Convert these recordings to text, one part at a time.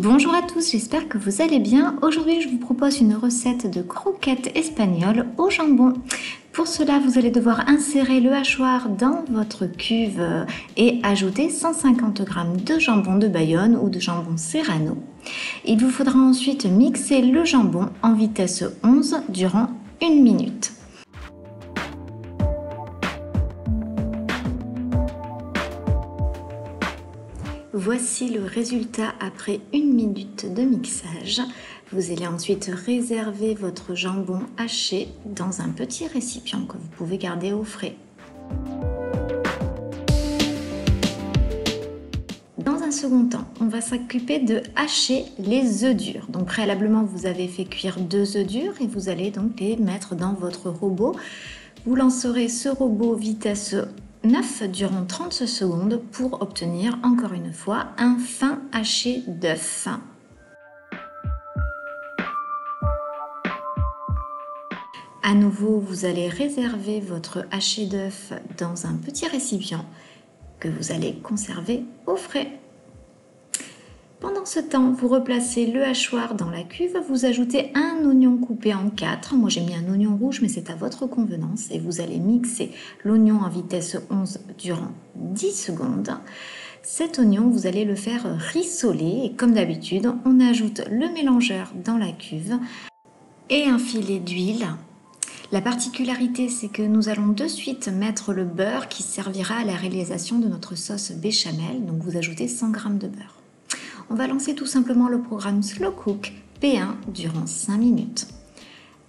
Bonjour à tous, j'espère que vous allez bien. Aujourd'hui, je vous propose une recette de croquettes espagnoles au jambon. Pour cela, vous allez devoir insérer le hachoir dans votre cuve et ajouter 150 g de jambon de Bayonne ou de jambon Serrano. Il vous faudra ensuite mixer le jambon en vitesse 11 durant 1 minute. Voici le résultat après 1 minute de mixage. Vous allez ensuite réserver votre jambon haché dans un petit récipient que vous pouvez garder au frais. Dans un second temps, on va s'occuper de hacher les œufs durs. Donc préalablement, vous avez fait cuire 2 œufs durs et vous allez donc les mettre dans votre robot. Vous lancerez ce robot vitesse 9 durant 30 secondes pour obtenir encore une fois un fin haché d'œuf. À nouveau, vous allez réserver votre haché d'œuf dans un petit récipient que vous allez conserver au frais. Pendant ce temps, vous replacez le hachoir dans la cuve, vous ajoutez un oignon coupé en 4. Moi j'ai mis un oignon rouge, mais c'est à votre convenance. Et vous allez mixer l'oignon en vitesse 11 durant 10 secondes. Cet oignon, vous allez le faire rissoler. Et comme d'habitude, on ajoute le mélangeur dans la cuve et un filet d'huile. La particularité, c'est que nous allons de suite mettre le beurre qui servira à la réalisation de notre sauce béchamel. Donc vous ajoutez 100 g de beurre. On va lancer tout simplement le programme Slow Cook P1 durant 5 minutes.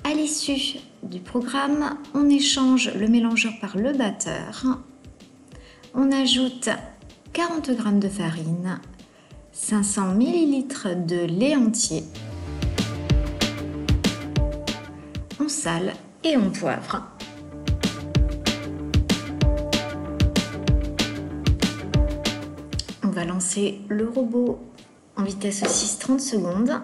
À l'issue du programme, on échange le mélangeur par le batteur. On ajoute 40 g de farine, 500 ml de lait entier. On sale et on poivre. On va lancer le robot en vitesse 6, 30 secondes.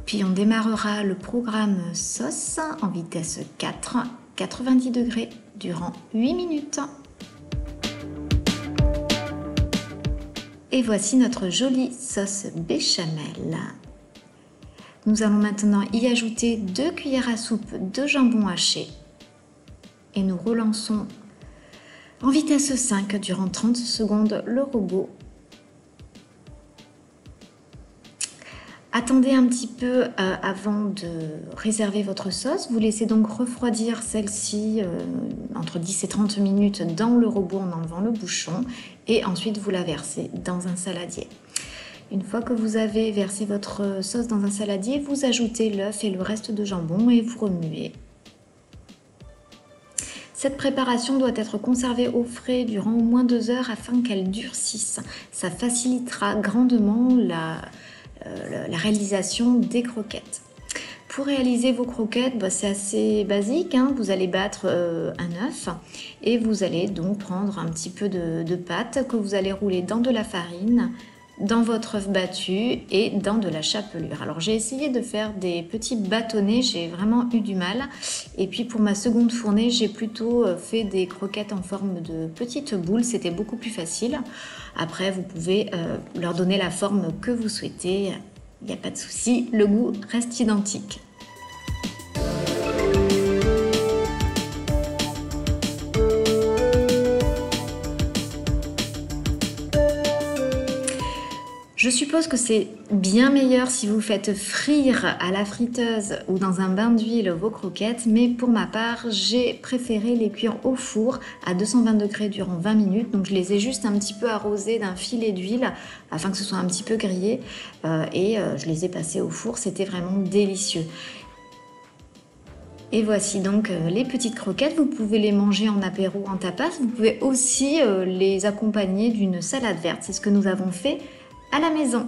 Puis on démarrera le programme sauce en vitesse 4, 90 degrés durant 8 minutes. Et voici notre jolie sauce béchamel. Nous allons maintenant y ajouter 2 cuillères à soupe de jambon haché. Et nous relançons en vitesse 5 durant 30 secondes le robot. Attendez un petit peu avant de réserver votre sauce. Vous laissez donc refroidir celle-ci entre 10 et 30 minutes dans le robot en enlevant le bouchon. Et ensuite vous la versez dans un saladier. Une fois que vous avez versé votre sauce dans un saladier, vous ajoutez l'œuf et le reste de jambon et vous remuez. Cette préparation doit être conservée au frais durant au moins 2 heures afin qu'elle durcisse. Ça facilitera grandement la réalisation des croquettes. Pour réaliser vos croquettes, c'est assez basique. Vous allez battre un œuf et vous allez donc prendre un petit peu de pâte que vous allez rouler dans de la farine, dans votre œuf battu et dans de la chapelure. Alors j'ai essayé de faire des petits bâtonnets, j'ai vraiment eu du mal. Et puis pour ma seconde fournée, j'ai plutôt fait des croquettes en forme de petites boules, c'était beaucoup plus facile. Après vous pouvez leur donner la forme que vous souhaitez, il n'y a pas de souci, le goût reste identique. Je suppose que c'est bien meilleur si vous faites frire à la friteuse ou dans un bain d'huile vos croquettes, mais pour ma part, j'ai préféré les cuire au four à 220 degrés durant 20 minutes. Donc je les ai juste un petit peu arrosées d'un filet d'huile afin que ce soit un petit peu grillé et je les ai passées au four, c'était vraiment délicieux. Et voici donc les petites croquettes, vous pouvez les manger en apéro, en tapas, vous pouvez aussi les accompagner d'une salade verte, c'est ce que nous avons fait à la maison.